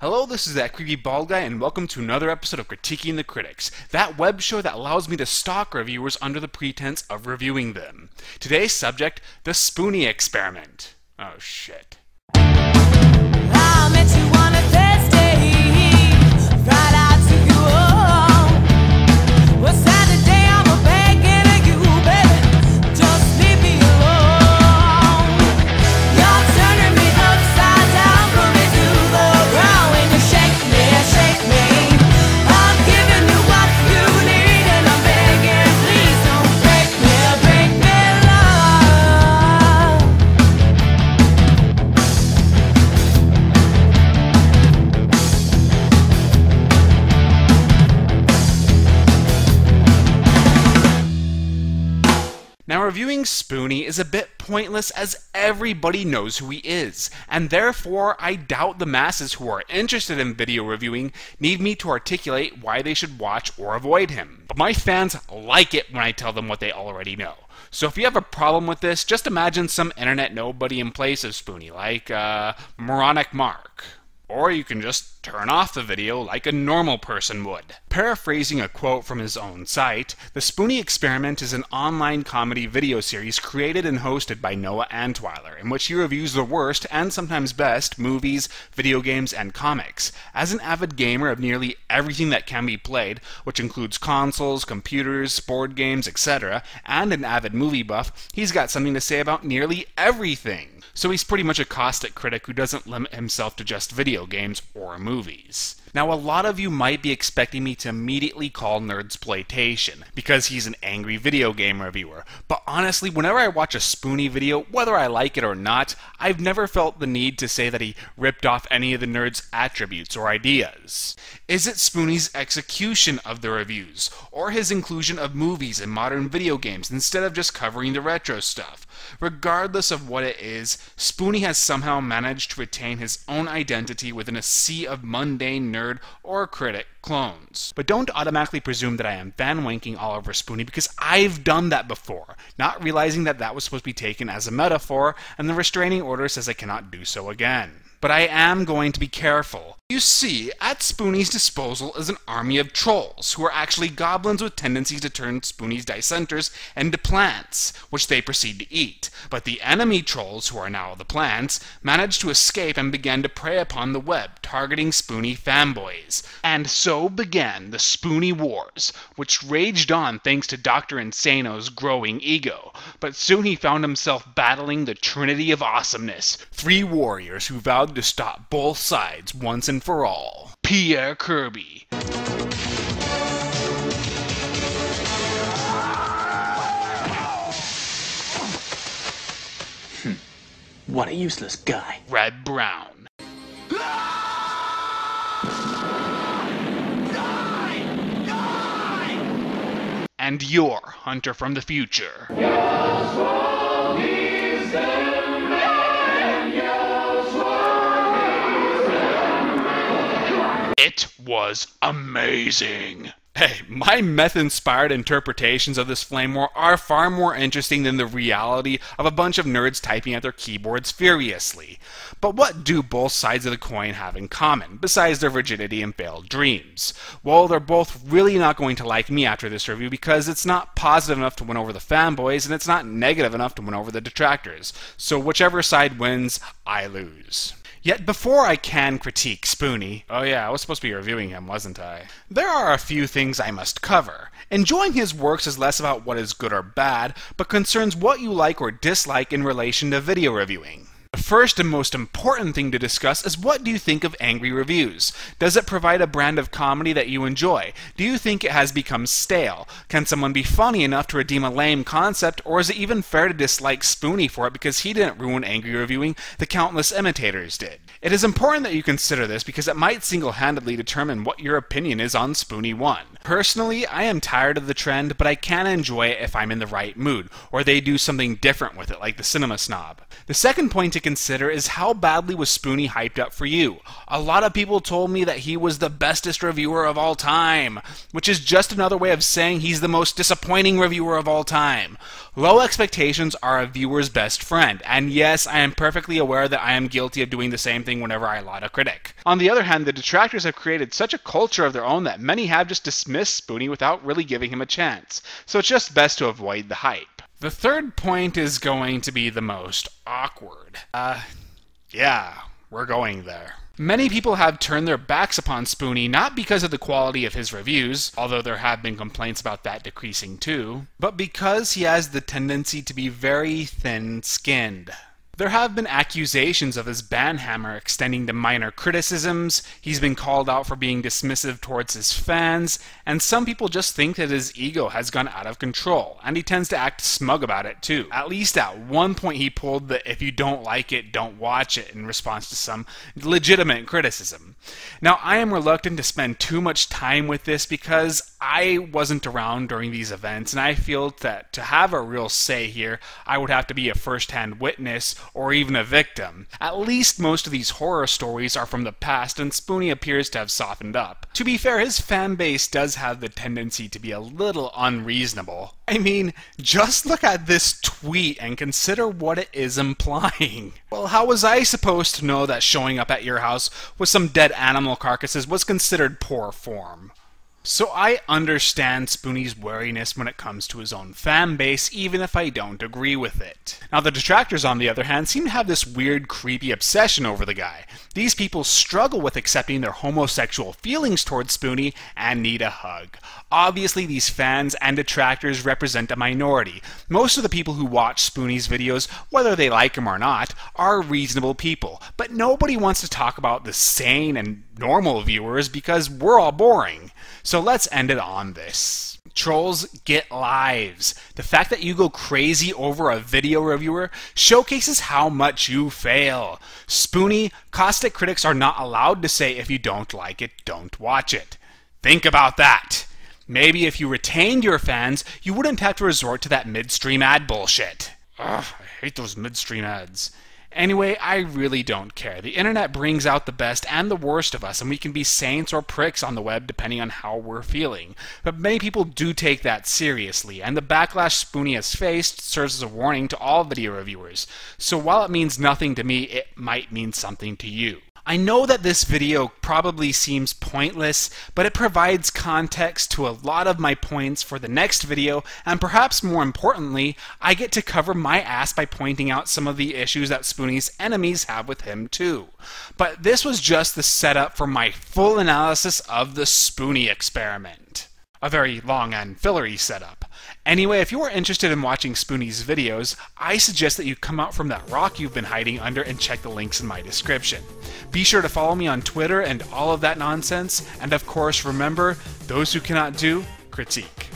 Hello, this is that creepy bald guy, and welcome to another episode of Critiquing the Critics, that web show that allows me to stalk reviewers under the pretense of reviewing them. Today's subject, the Spoony experiment. Oh shit. I met you on a Thursday, right out to you. Well, Saturday I'm a begging you, baby, just leave me alone. You're turning me upside down, put me to the ground when you shake me. I'm giving you what you need, and I'm begging, please don't break me, love. Now, reviewing Spoony is a bit pointless as everybody knows who he is, and therefore I doubt the masses who are interested in video reviewing need me to articulate why they should watch or avoid him. But my fans like it when I tell them what they already know. So if you have a problem with this, just imagine some internet nobody in place of Spoony, like Moronic Mark. Or you can just turn off the video like a normal person would. Paraphrasing a quote from his own site, the Spoony Experiment is an online comedy video series created and hosted by Noah Antweiler, in which he reviews the worst and sometimes best movies, video games, and comics. As an avid gamer of nearly everything that can be played, which includes consoles, computers, board games, etc., and an avid movie buff, he's got something to say about nearly everything. So he's pretty much a caustic critic who doesn't limit himself to just video games or movies. Now, a lot of you might be expecting me to immediately call nerdsploitation, because he's an angry video game reviewer. But honestly, whenever I watch a Spoony video, whether I like it or not, I've never felt the need to say that he ripped off any of the nerd's attributes or ideas. Is it Spoony's execution of the reviews, or his inclusion of movies and modern video games instead of just covering the retro stuff? Regardless of what it is, Spoony has somehow managed to retain his own identity within a sea of mundane nerd or critic clones. But don't automatically presume that I am fan-wanking all over Spoony, because I've done that before, not realizing that that was supposed to be taken as a metaphor, and the restraining order says I cannot do so again. But I am going to be careful. You see, at Spoony's disposal is an army of trolls, who are actually goblins with tendencies to turn Spoony's dissenters into plants, which they proceed to eat. But the enemy trolls, who are now the plants, managed to escape and began to prey upon the web, targeting Spoony fanboys. And so began the Spoony Wars, which raged on thanks to Dr. Insano's growing ego. But soon he found himself battling the Trinity of Awesomeness, three warriors who vowed to stop both sides once and for all. Pierre Kirby, What a useless guy. Red Brown, and your Hunter from the Future. It was amazing. Hey, my meth-inspired interpretations of this flame war are far more interesting than the reality of a bunch of nerds typing at their keyboards furiously. But what do both sides of the coin have in common, besides their virginity and failed dreams? Well, they're both really not going to like me after this review, because it's not positive enough to win over the fanboys, and it's not negative enough to win over the detractors. So whichever side wins, I lose. Yet before I can critique Spoony, oh yeah, I was supposed to be reviewing him, wasn't I? There are a few things I must cover. Enjoying his works is less about what is good or bad, but concerns what you like or dislike in relation to video reviewing. The first and most important thing to discuss is, what do you think of angry reviews? Does it provide a brand of comedy that you enjoy? Do you think it has become stale? Can someone be funny enough to redeem a lame concept, or is it even fair to dislike Spoony for it because he didn't ruin angry reviewing, the countless imitators did? It is important that you consider this, because it might single-handedly determine what your opinion is on Spoony 1. Personally, I am tired of the trend, but I can enjoy it if I'm in the right mood, or they do something different with it, like the Cinema Snob. The second point to consider is how badly was Spoony hyped up for you. A lot of people told me that he was the bestest reviewer of all time, which is just another way of saying he's the most disappointing reviewer of all time. Low expectations are a viewer's best friend, and yes, I am perfectly aware that I am guilty of doing the same thing whenever I laud a critic. On the other hand, the detractors have created such a culture of their own that many have just dismissed Spoony without really giving him a chance, so it's just best to avoid the hype. The third point is going to be the most awkward. Yeah, we're going there. Many people have turned their backs upon Spoony not because of the quality of his reviews, although there have been complaints about that decreasing too, but because he has the tendency to be very thin-skinned. There have been accusations of his banhammer extending to minor criticisms, he's been called out for being dismissive towards his fans, and some people just think that his ego has gone out of control, and he tends to act smug about it too. At least at one point he pulled the "if you don't like it, don't watch it" in response to some legitimate criticism. Now, I am reluctant to spend too much time with this because I wasn't around during these events, and I feel that to have a real say here, I would have to be a first-hand witness or even a victim. At least most of these horror stories are from the past, and Spoony appears to have softened up. To be fair, his fan base does have the tendency to be a little unreasonable. I mean, just look at this tweet and consider what it is implying. Well, how was I supposed to know that showing up at your house with some dead animal carcasses was considered poor form? So I understand Spoony's wariness when it comes to his own fan base, even if I don't agree with it. Now, the detractors, on the other hand, seem to have this weird, creepy obsession over the guy. These people struggle with accepting their homosexual feelings towards Spoony and need a hug. Obviously, these fans and detractors represent a minority. Most of the people who watch Spoony's videos, whether they like him or not, are reasonable people. But nobody wants to talk about the sane and normal viewers because we're all boring. So let's end it on this. Trolls, get lives. The fact that you go crazy over a video reviewer showcases how much you fail. Spoony, caustic critics are not allowed to say if you don't like it, don't watch it. Think about that. Maybe if you retained your fans, you wouldn't have to resort to that midstream ad bullshit. Ugh, I hate those midstream ads. Anyway, I really don't care. The internet brings out the best and the worst of us, and we can be saints or pricks on the web depending on how we're feeling. But many people do take that seriously, and the backlash Spoony has faced serves as a warning to all video reviewers. So while it means nothing to me, it might mean something to you. I know that this video probably seems pointless, but it provides context to a lot of my points for the next video, and perhaps more importantly, I get to cover my ass by pointing out some of the issues that Spoony's enemies have with him too. But this was just the setup for my full analysis of the Spoony experiment. A very long and fillery setup. Anyway, if you are interested in watching Spoony's videos, I suggest that you come out from that rock you've been hiding under and check the links in my description. Be sure to follow me on Twitter and all of that nonsense, and of course remember, those who cannot do, critique.